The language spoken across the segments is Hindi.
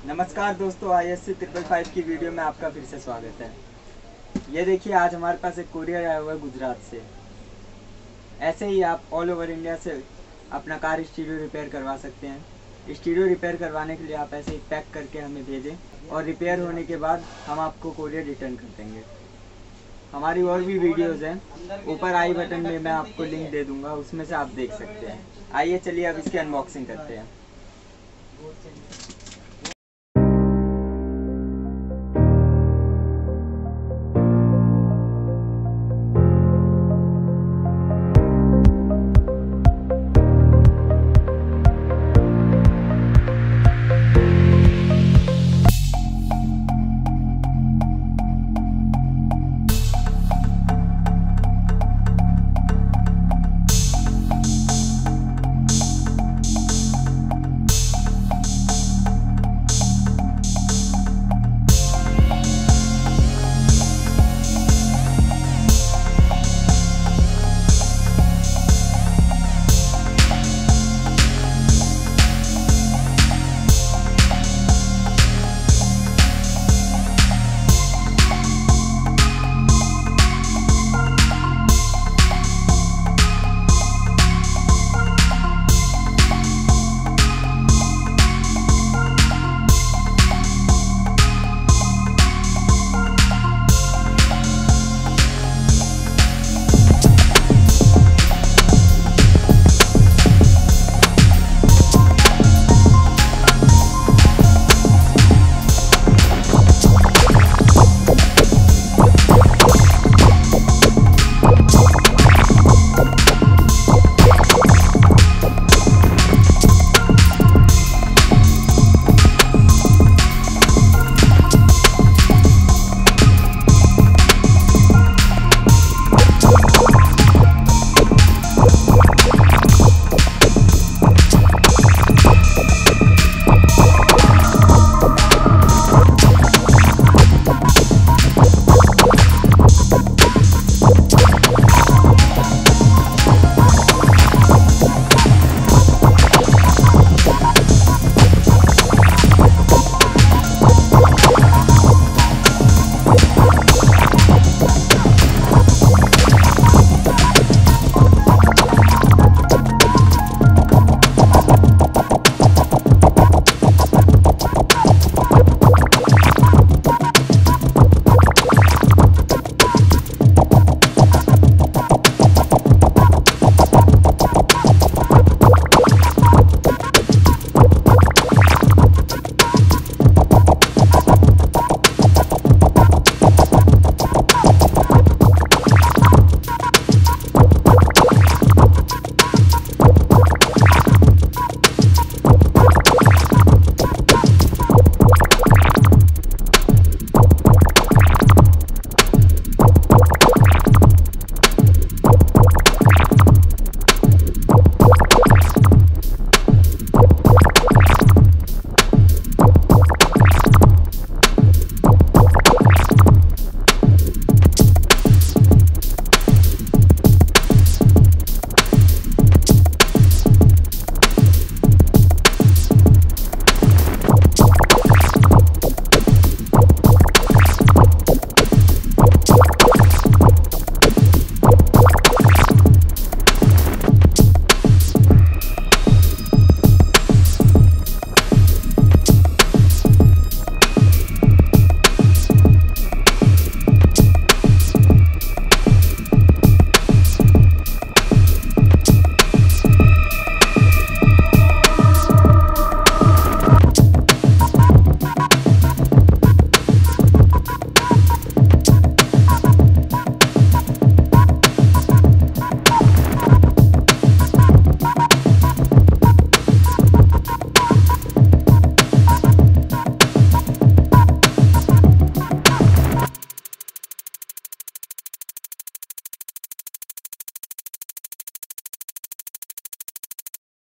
नमस्कार दोस्तों, ISC 555 की वीडियो में आपका फिर से स्वागत है। ये देखिए, आज हमारे पास एक कोरियर आया हुआ है गुजरात से। ऐसे ही आप ऑल ओवर इंडिया से अपना कार स्टीरियो रिपेयर करवा सकते हैं। स्टीरियो रिपेयर करवाने के लिए आप ऐसे ही पैक करके हमें भेजें और रिपेयर होने के बाद हम आपको कोरियर रिटर्न कर देंगे। हमारी और भी वीडियोज़ हैं, ऊपर आई बटन में मैं आपको लिंक दे दूँगा, उसमें से आप देख सकते हैं। आइए चलिए अब इसकी अनबॉक्सिंग करते हैं।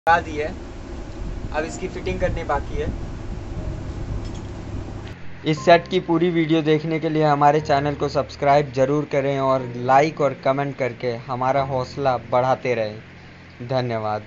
दी है, अब इसकी फिटिंग करनी बाकी है। इस सेट की पूरी वीडियो देखने के लिए हमारे चैनल को सब्सक्राइब जरूर करें और लाइक और कमेंट करके हमारा हौसला बढ़ाते रहें। धन्यवाद।